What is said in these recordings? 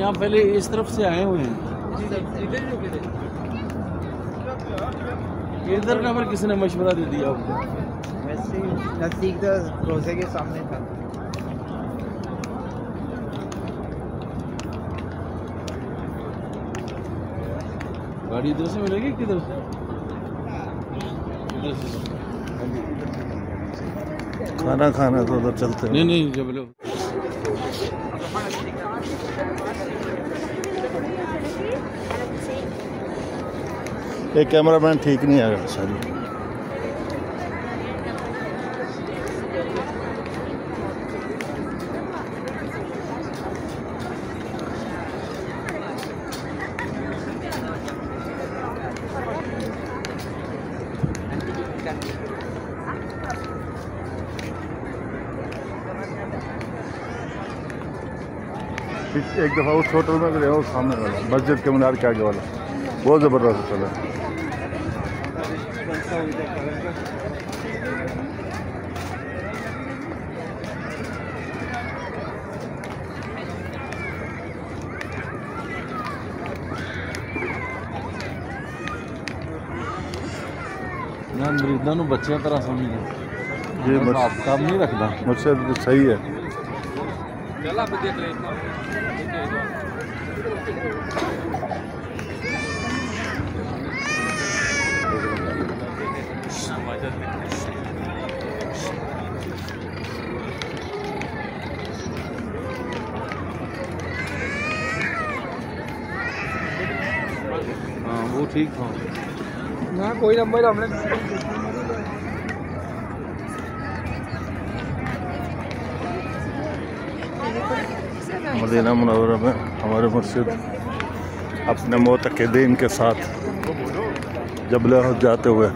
यहाँ पहले इस तरफ से आए हुए हैं। इधर का फिर किसी ने मशवरा दे दिया आपको? वैसे नजदीक तो रोजे के सामने था। गाड़ी इधर से मिलेगी किधर से? इधर से। खाना खाना तो उधर चलते हैं। नहीं जब लो। एक कैमरामैन ठीक नहीं आएगा सारी। एक दफ़ा उस होटल में गए, उस सामने वाला मस्जिद के मीनार के आगे वाला बहुत ज़बरदस्त होटल है। मैं मरीजों को बच्चों तरह समझदा, ये काम नहीं रखता मुझसे तो सही है। हाँ वो ठीक था ना कोई नंबर हमने मदीना मुनव्वरा में हमारे मुर्शिद अपने मोतक़ीदीन के साथ जबल उहद जाते हुए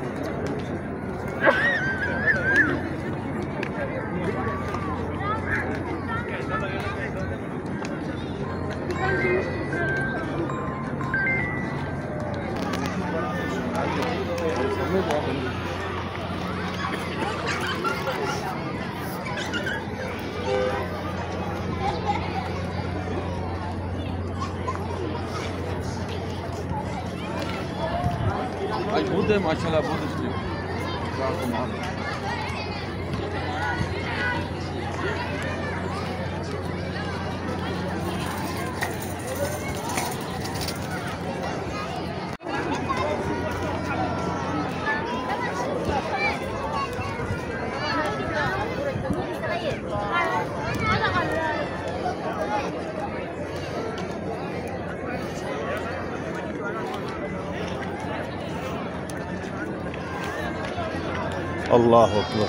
आज बुध है माशाल्लाह, बुध इसलिए अल्लाह अकबर।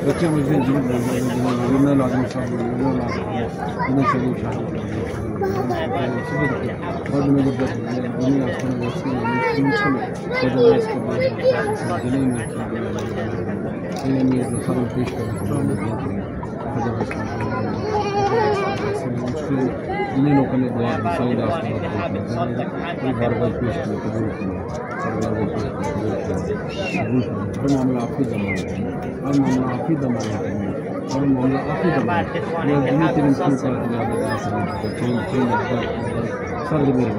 बच्चे मुझे जीवन लाजमी इन्हीं लोगों ने दुआ की सही रास्ते में बार बार पेश किया कबूल किया हर मामला आपकी दमानत है हर मामला आपकी दमानत है हर मामला आपकी दमानत है यह दुनिया तेरे मुझको कर दिया सर मेरे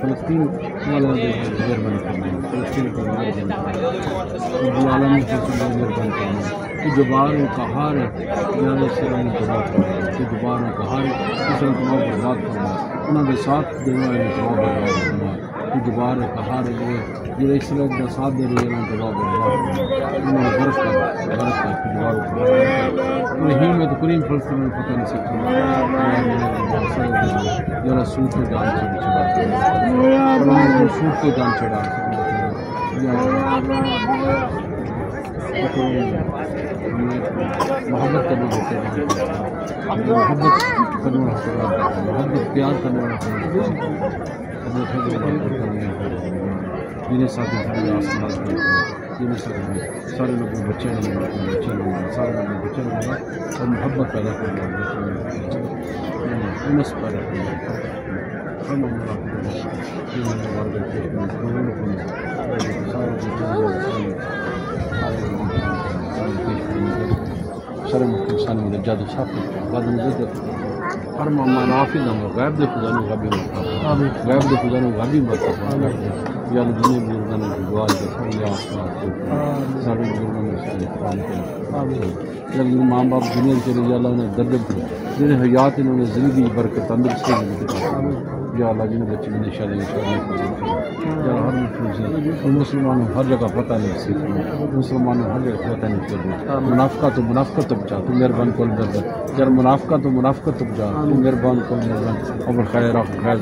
फलस्तीन वाला मेहरबानी करना फलस्तीन को मेहरबानी करना जबारों का हार सलाम जवाब करना जबारों का हार तमाम बर्बाद करना उन्होंने साथ देना जवाब बर्बाद करना जबारों का हार जो इसराइल का साथ दे रही है जवाब बर्बाद करना उन्होंने बर्फ का जवाब नहीं मैं तो करीम फलस्तीन में पता नहीं सकता जरा सूद को जान चढ़ा सूद को जान चढ़ा मोहब्बत करने देते हैं मोहब्बत करने वाला मोहब्बत प्यार करने वाला जिन्हें साथ जिन्हें सारे लोग बच्चे सारे लोग बच्चे और मोहब्बत पैदा करने वाले पैदा करने सारे मुख्तान में जादू साफ बाद में हर मामा नाफिज हम गैब दे खुदा ने गाबी मत गैब दे खुदा ने गाबी मत या दुनिया में बुजुर्गों ने दुआ की या सारे बुजुर्गों ने जब माँ बाप दुनिया चले या अल्लाह ने दर्द जिन्हें हयात इन्होंने ज़िंदगी बरकत तंदुरुस्ती या अल्लाह जिन्हें बच्चे में शादी या हर मुसलमानों हर जगह पता नहीं मुसलमानों हर जगह पता नहीं चल मुनाफका तो बचा तू मेहरबान को यार मुनाफका तो बचा तू मेहरबान को मेहरबान अब खैर खैर